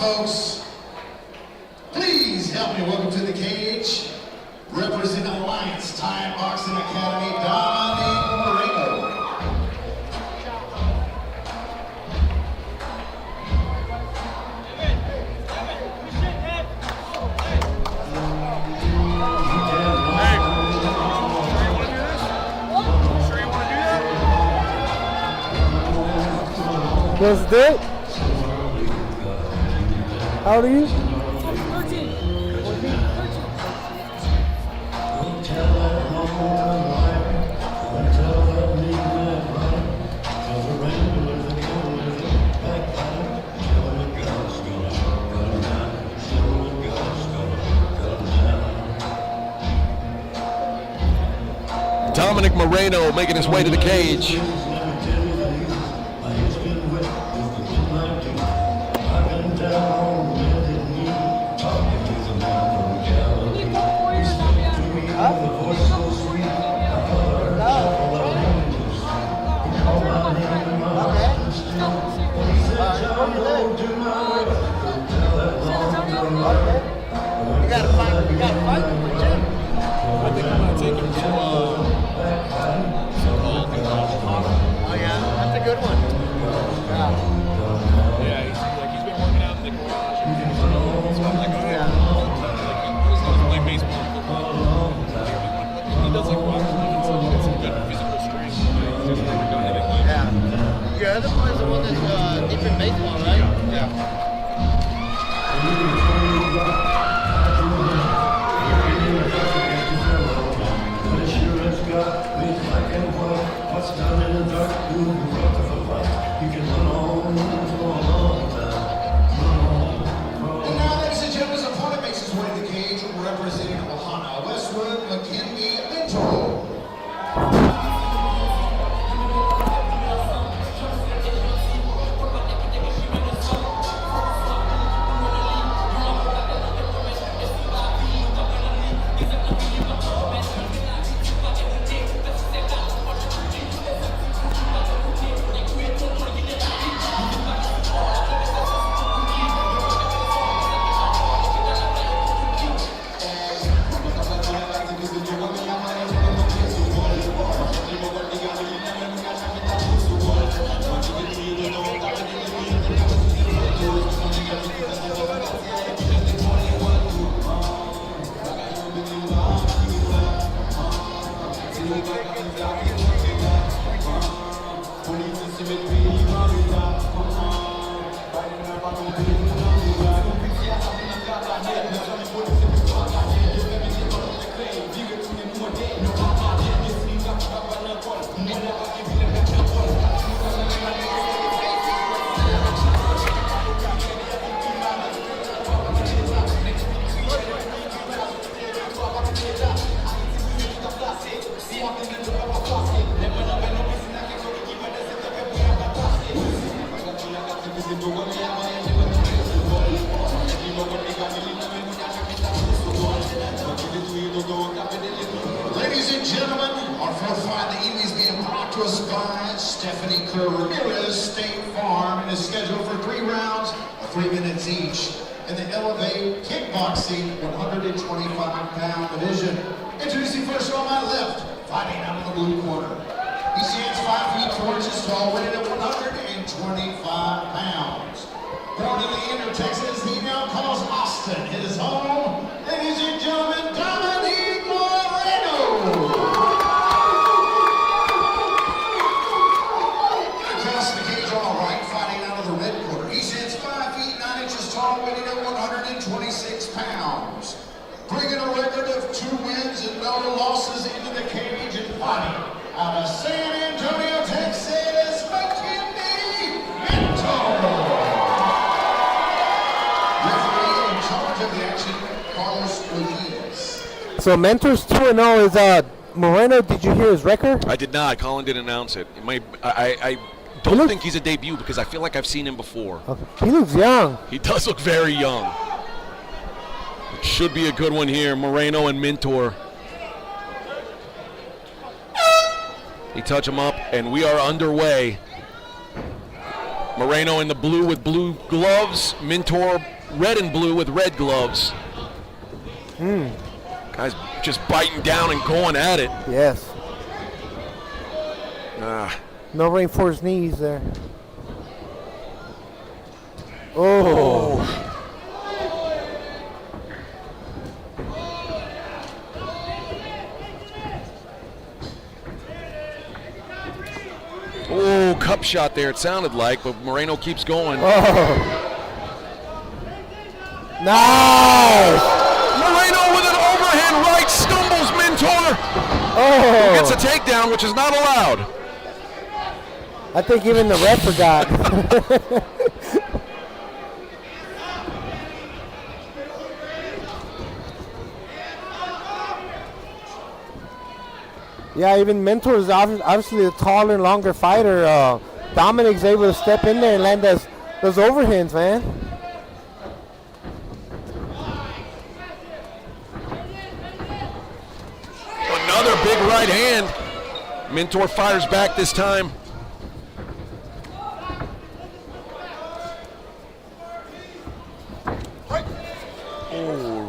folks. Please help me welcome to the cage, representing Alliance Thai Boxing Academy, Donnie Moreno. Let's do it. How old are you? 13. Dominic Moreno making his way to the cage. Your other one is the one that's deep in baseball, right? Yeah. And now, ladies and gentlemen, his opponent makes his way to the cage, representing Ohana Westwood, Moreno Mentor. Ladies and gentlemen, our fourth fight of the evening is being brought to us by Stephanie Ramirez State Farm and is scheduled for 3 rounds of 3 minutes each in the Elevate Kickboxing 125-pound division. Introducing first on my left, fighting out of the blue corner. He stands 5 feet 4 inches tall, weighing at 125 pounds. Born in Leander, Texas, he now calls Austin his home. Ladies and gentlemen, Dominic Moreno. Across the cage, all right, fighting out of the red corner. He stands 5 feet 9 inches tall, weighing at 126 pounds. Bringing a record of 2 wins and no losses into the cage and fighting out of San Antonio, Texas, Moreno Mentor. So Mentor's 2-0 is Moreno. Did you hear his record? I did not. Colin didn't announce it. I don't think he's a debut because I feel like I've seen him before. Okay. He looks young. He does look very young. It should be a good one here. Moreno and Mentor. He touch him up, and we are underway. Moreno in the blue with blue gloves. Mentor red and blue with red gloves. Guys just biting down and going at it. Yes. Ah. No reinforced knees there. Oh. Oh, cup shot there, it sounded like, but Moreno keeps going. Oh. Nice. Moreno with an overhand right stumbles Mentor. Oh. Gets a takedown, which is not allowed. I think even the ref forgot. Yeah, even Mentor is obviously a taller, longer fighter. Dominic's able to step in there and land those overhands, man. Another big right hand. Mentor fires back this time. Oh.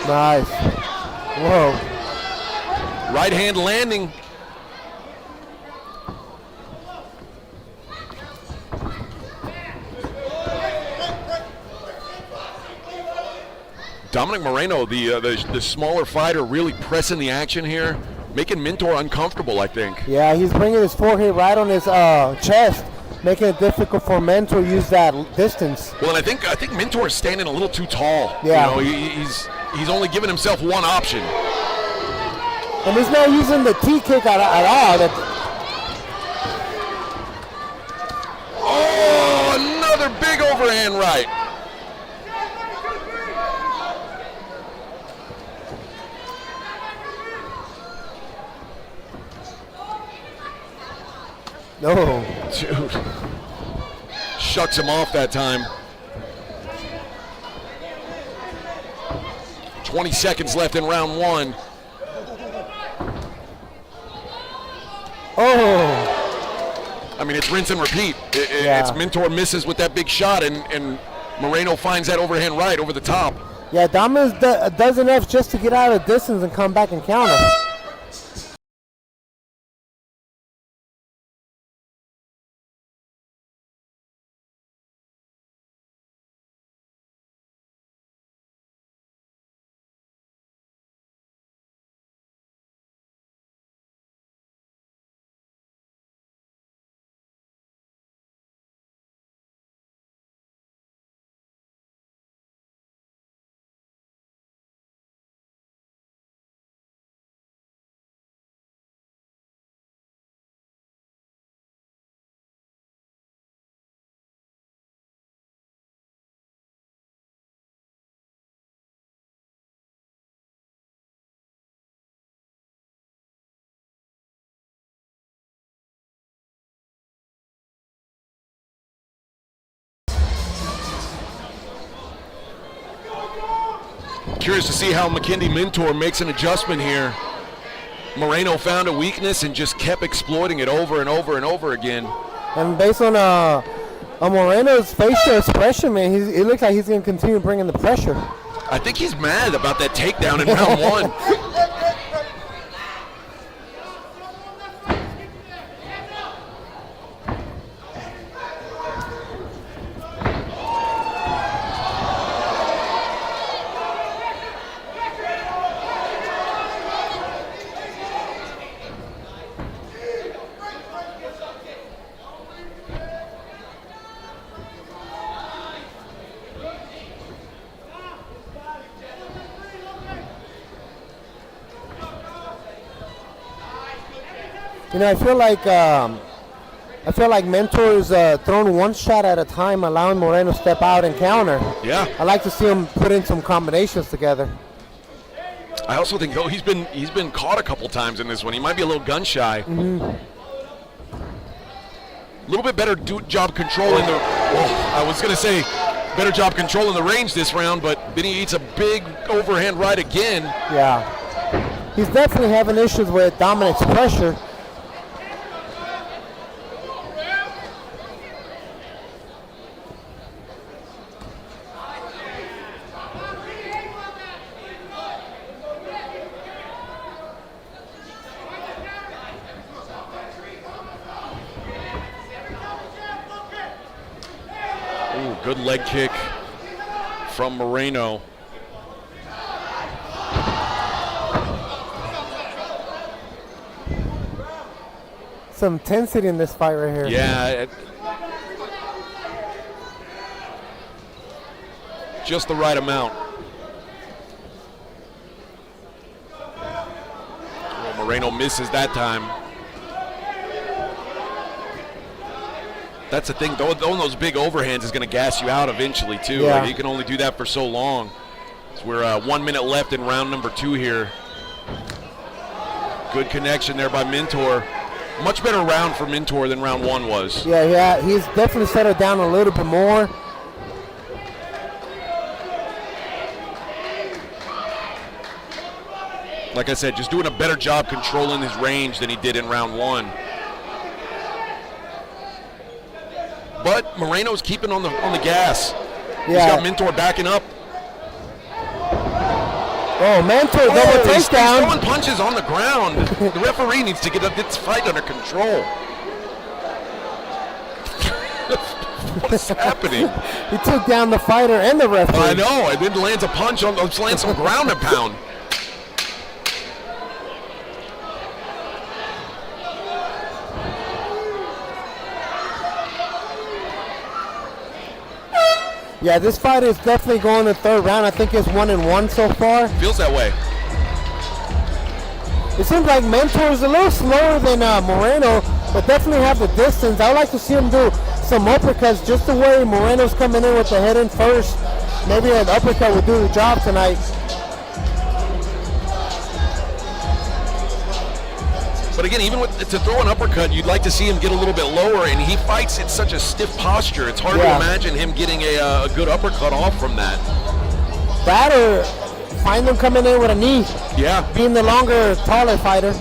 Nice. Whoa. Right hand landing. Dominic Moreno, the smaller fighter, really pressing the action here, making Mentor uncomfortable, I think. Yeah, he's bringing his forehead right on his chest, making it difficult for Mentor to use that distance. Well, and I think Mentor is standing a little too tall. Yeah. You know, he's only giving himself one option. And he's not using the T-kick at all. Oh, another big overhand right. No. Dude. Shucks him off that time. 20 seconds left in round one. Oh. I mean, it's rinse and repeat. Yeah. It's Mentor misses with that big shot, and Moreno finds that overhand right over the top. Yeah, Dominic does enough just to get out of distance and come back and counter. Curious to see how McKinley Mentor makes an adjustment here. Moreno found a weakness and just kept exploiting it over and over and over again. And based on Moreno's facial expression, man, it looks like he's going to continue bringing the pressure. I think he's mad about that takedown in round one. You know, I feel like Mentor is throwing one shot at a time, allowing Moreno to step out and counter. Yeah. I like to see him put in some combinations together. I also think, though, he's been caught a couple times in this one. He might be a little gun shy. Mm-hmm. A little bit better job controlling the. I was going to say better job controlling the range this round, but Benny eats a big overhand right again. Yeah. He's definitely having issues with Dominic's pressure. Ooh, good leg kick from Moreno. Some intensity in this fight right here. Yeah. Just the right amount. Well, Moreno misses that time. That's the thing, throwing those big overhands is going to gas you out eventually, too. Yeah. Like, you can only do that for so long. So we're 1 minute left in round number 2 here. Good connection there by Mentor. Much better round for Mentor than round 1 was. Yeah, he's definitely settled down a little bit more. Like I said, just doing a better job controlling his range than he did in round 1. But Moreno's keeping on the gas. Yeah. He's got Mentor backing up. Oh, Mentor double He's takedown. throwing punches on the ground. The referee needs to get this fight under control. What is happening? He took down the fighter and the referee. I know. And then lands a punch on, lands some ground and pound. Yeah, this fight is definitely going the 3rd round. I think it's 1-1 so far. Feels that way. It seems like Mentor is a little slower than Moreno, but definitely have the distance. I would like to see him do some uppercuts just the way Moreno's coming in with the head in first. Maybe an uppercut will do the job tonight. But again, even to throw an uppercut, you'd like to see him get a little bit lower, and he fights in such a stiff posture. It's hard to imagine him getting a good uppercut off from that. That or find him coming in with a knee. Yeah. Being the longer, taller fighter.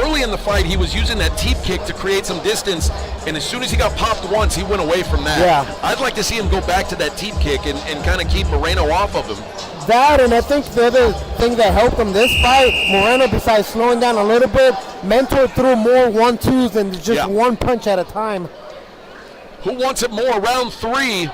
Early in the fight, he was using that teep kick to create some distance, and as soon as he got popped once, he went away from that. Yeah. I'd like to see him go back to that teep kick and kind of keep Moreno off of him. That, and I think the other thing that helped him this fight, Moreno, besides slowing down a little bit, Mentor threw more 1-2s than just one punch at a time. Who wants it more? Round 3.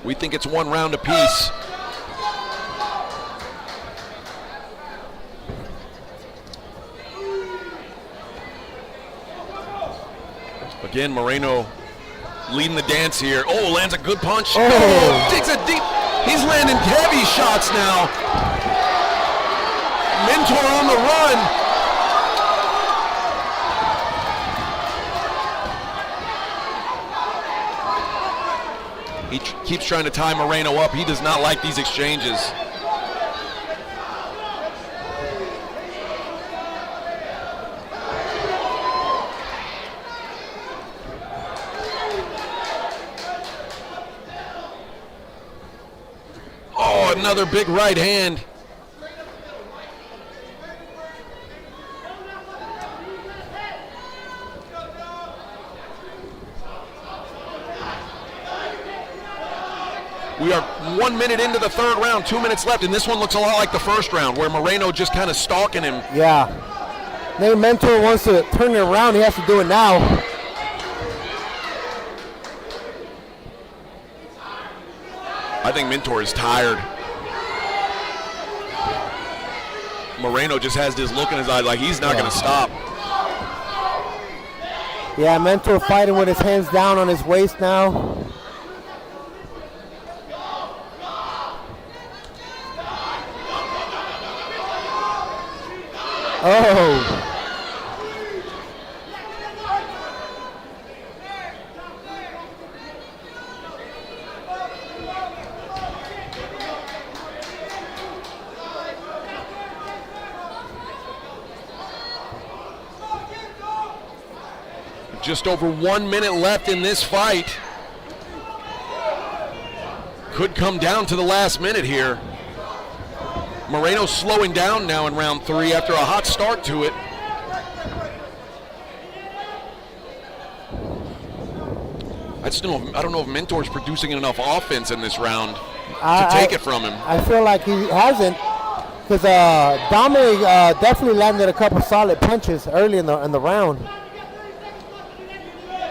We think it's 1 round apiece. Again, Moreno leading the dance here. Oh, lands a good punch. Oh, takes a deep. He's landing heavy shots now. Mentor on the run. He keeps trying to tie Moreno up. He does not like these exchanges. Oh, another big right hand. We are 1 minute into the 3rd round, 2 minutes left, and this one looks a lot like the first round, where Moreno just kind of stalking him. Yeah. Maybe Mentor wants to turn it around. He has to do it now. I think Mentor is tired. Moreno just has this look in his eye like he's not going to stop. Yeah, Mentor fighting with his hands down on his waist now. Oh. Just over 1 minute left in this fight. Could come down to the last minute here. Moreno slowing down now in round 3 after a hot start to it. I don't know if Mentor's producing enough offense in this round to take it from him. I feel like he hasn't, because Dominic definitely landed a couple solid punches early in the round.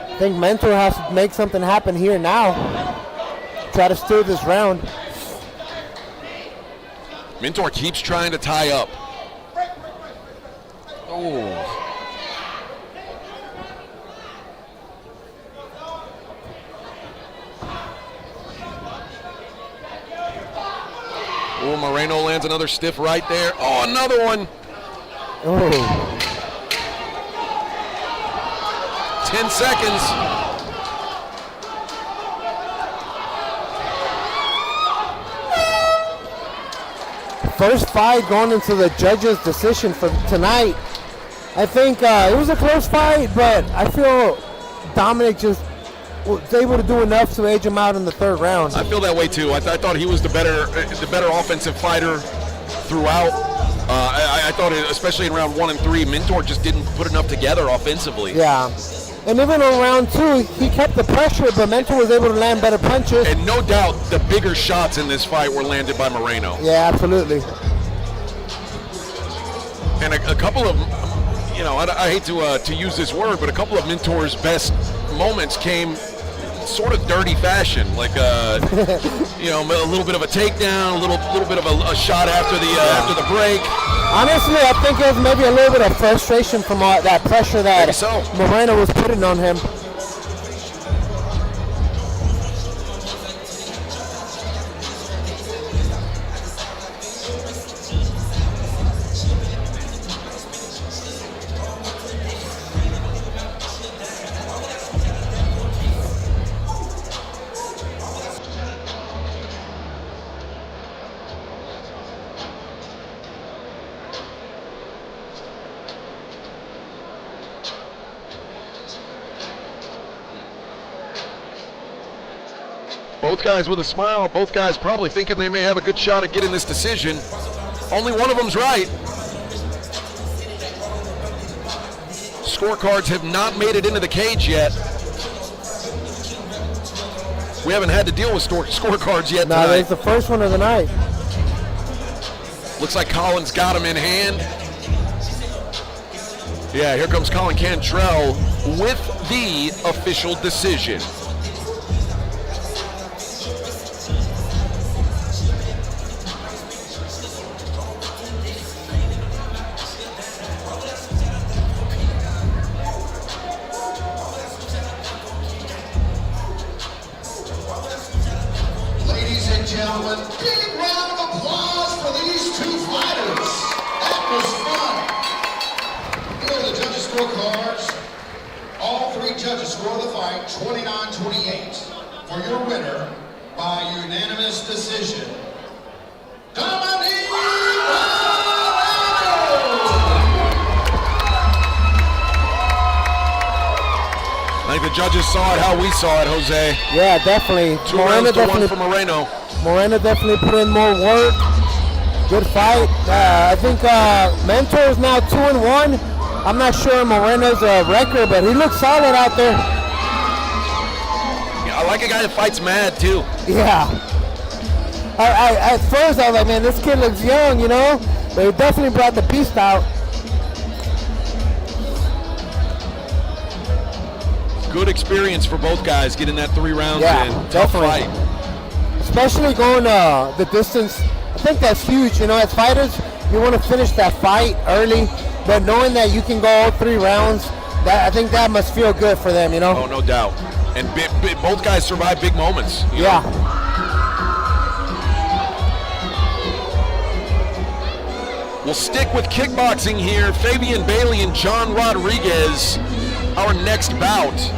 I think Mentor has to make something happen here now. Try to steal this round. Mentor keeps trying to tie up. Oh. Oh, Moreno lands another stiff right there. Oh, another one. Oh. 10 seconds. First fight going into the judge's decision for tonight. I think it was a close fight, but I feel Dominic just was able to do enough to edge him out in the 3rd round. I feel that way too. I thought he was the better offensive fighter throughout. I thought, especially in round 1 and 3, Mentor just didn't put enough together offensively. Yeah. And even on round 2, he kept the pressure, but Mentor was able to land better punches. And no doubt, the bigger shots in this fight were landed by Moreno. Yeah, absolutely. And a couple of, I hate to use this word, but a couple of Mentor's best moments came sort of dirty fashion, like a little bit of a takedown, a little bit of a shot after the break. Honestly, I think it was maybe a little bit of frustration from all that pressure that Moreno was putting on him. Both guys with a smile, both guys probably thinking they may have a good shot at getting this decision. Only one of them's right. Scorecards have not made it into the cage yet. We haven't had to deal with scorecards yet tonight. No, it's the first one of the night. Looks like Colin's got him in hand. Yeah, here comes Colin Cantrell with the official decision. Gentlemen, big round of applause for these 2 fighters. That was fun. Here are the judges' scorecards. All 3 judges score the fight 29-28. For your winner, by unanimous decision, Dominic Moreno! I think the judges saw it how we saw it, Jose. Yeah, definitely. 2 rounds to 1 for Moreno. Moreno definitely put in more work. Good fight. I think Mentor is now 2-1. I'm not sure Moreno's record, but he looks solid out there. Yeah, I like a guy that fights mad too. Yeah. At first I was like, man, this kid looks young, but he definitely brought the beast out. Good experience for both guys getting that 3 rounds in. Tough Definitely. fight. Especially going the distance. I think that's huge. As fighters, you want to finish that fight early, but knowing that you can go all 3 rounds, I think that must feel good for them, Oh, no doubt. And both guys survive big moments. Yeah. We'll stick with kickboxing here. Fabian Bailey and John Rodriguez, our next bout.